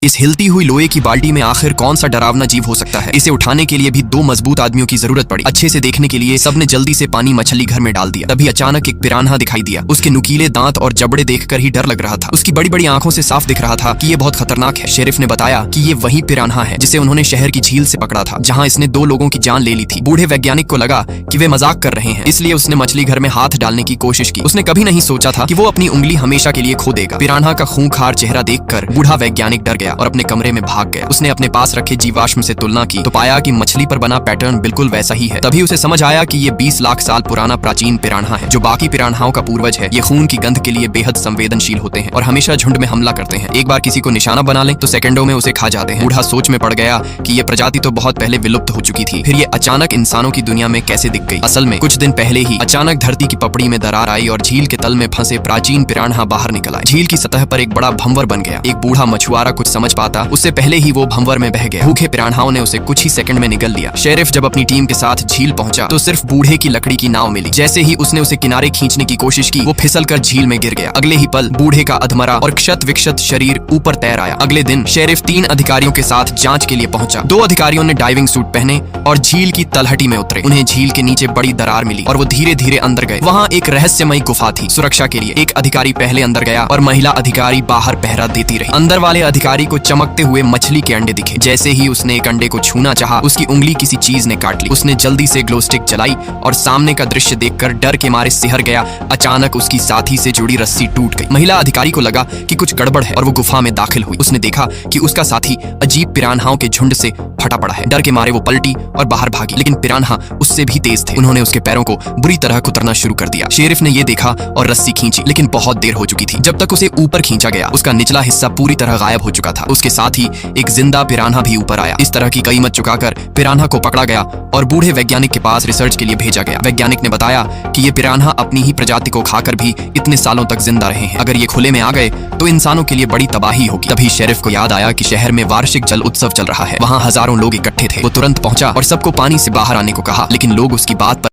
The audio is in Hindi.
इस हिलती हुई लोहे की बाल्टी में आखिर कौन सा डरावना जीव हो सकता है। इसे उठाने के लिए भी दो मजबूत आदमियों की जरूरत पड़ी। अच्छे से देखने के लिए सबने जल्दी से पानी मछली घर में डाल दिया। तभी अचानक एक पिरान्हा दिखाई दिया। उसके नुकीले दांत और जबड़े देखकर ही डर लग रहा था। उसकी बड़ी बड़ी आंखों से साफ दिख रहा था कि ये बहुत खतरनाक है। शेरिफ ने बताया कि ये वही पिरान्हा है जिसे उन्होंने शहर की झील से पकड़ा था, जहाँ इसने 2 लोगों की जान ले ली थी। बूढ़े वैज्ञानिक को लगा कि वे मजाक कर रहे हैं, इसलिए उसने मछली घर में हाथ डालने की कोशिश की। उसने कभी नहीं सोचा था कि वो अपनी उंगली हमेशा के लिए खो देगा। पिरान्हा का खूंखार चेहरा देखकर बूढ़ा वैज्ञानिक डर गया और अपने कमरे में भाग गया। उसने अपने पास रखे जीवाश्म से तुलना की तो पाया कि मछली पर बना पैटर्न बिल्कुल वैसा ही है। तभी उसे समझ आया कि ये 20 लाख साल पुराना प्राचीन पिरान्हा है, जो बाकी पिरान्हाओं का पूर्वज है। ये खून की गंध के लिए बेहद संवेदनशील होते हैं और हमेशा झुंड में हमला करते हैं। एक बार किसी को निशाना बना लें तो सेकंडों में उसे खा जाते हैं। बूढ़ा सोच में पड़ गया कि ये प्रजाति तो बहुत पहले विलुप्त हो चुकी थी, फिर ये अचानक इंसानों की दुनिया में कैसे दिख गई। असल में कुछ दिन पहले ही अचानक धरती की पपड़ी में दरार आई और झील के तल में फंसे प्राचीन पिरान्हा बाहर निकल आए। झील की सतह पर एक बड़ा भंवर बन गया। एक बूढ़ा मछुआरा कुछ समझ पाता उससे पहले ही वो भंवर में बह गया। भूखे पिरान्हाओं ने उसे कुछ ही सेकंड में निगल लिया। शेरिफ जब अपनी टीम के साथ झील पहुंचा तो सिर्फ बूढ़े की लकड़ी की नाव मिली। जैसे ही उसने उसे किनारे खींचने की कोशिश की, वो फिसलकर झील में गिर गया। अगले ही पल बूढ़े का अधमरा और क्षत विक्षत शरीर ऊपर तैर आया। अगले दिन शेरिफ 3 अधिकारियों के साथ जांच के लिए पहुंचा। 2 अधिकारियों ने डाइविंग सूट पहने और झील की तलहटी में उतरे। उन्हें झील के नीचे बड़ी दरार मिली और वो धीरे धीरे अंदर गए। वहाँ एक रहस्यमयी गुफा थी। सुरक्षा के लिए एक अधिकारी पहले अंदर गया और महिला अधिकारी बाहर पहरा देती रही। अंदर वाले अधिकारी को चमकते हुए मछली के अंडे दिखे। जैसे ही उसने एक अंडे को छूना चाहा, उसकी उंगली किसी चीज ने काट ली। उसने जल्दी से ग्लो स्टिक जलाई और सामने का दृश्य देखकर डर के मारे सिहर गया। अचानक उसकी साथी से जुड़ी रस्सी टूट गई। महिला अधिकारी को लगा कि कुछ गड़बड़ है और वो गुफा में दाखिल हुई। उसने देखा कि उसका साथी अजीब पिरान्हाओं के झुंड से फटा पड़ा है। डर के मारे वो पलटी और बाहर भागी, लेकिन पिरान्हा उससे भी तेज थे। उन्होंने उसके पैरों को बुरी तरह कुतरना शुरू कर दिया। शेरिफ ने ये देखा और रस्सी खींची, लेकिन बहुत देर हो चुकी थी। जब तक उसे ऊपर खींचा गया, उसका निचला हिस्सा पूरी तरह गायब हो चुका था। उसके साथ ही एक जिंदा पिरान्हा भी ऊपर आया। इस तरह की कीमत चुकाकर पिरान्हा को पकड़ा गया और बूढ़े वैज्ञानिक के पास रिसर्च के लिए भेजा गया। वैज्ञानिक ने बताया कि ये पिरान्हा अपनी ही प्रजाति को खाकर भी इतने सालों तक जिंदा रहे हैं। अगर ये खुले में आ गए तो इंसानों के लिए बड़ी तबाही होगी। तभी शेरिफ को याद आया कि शहर में वार्षिक जल उत्सव चल रहा है। वहाँ हजारों लोग इकट्ठे थे। वो तुरंत पहुंचा और सबको पानी से बाहर आने को कहा, लेकिन लोग उसकी बात पर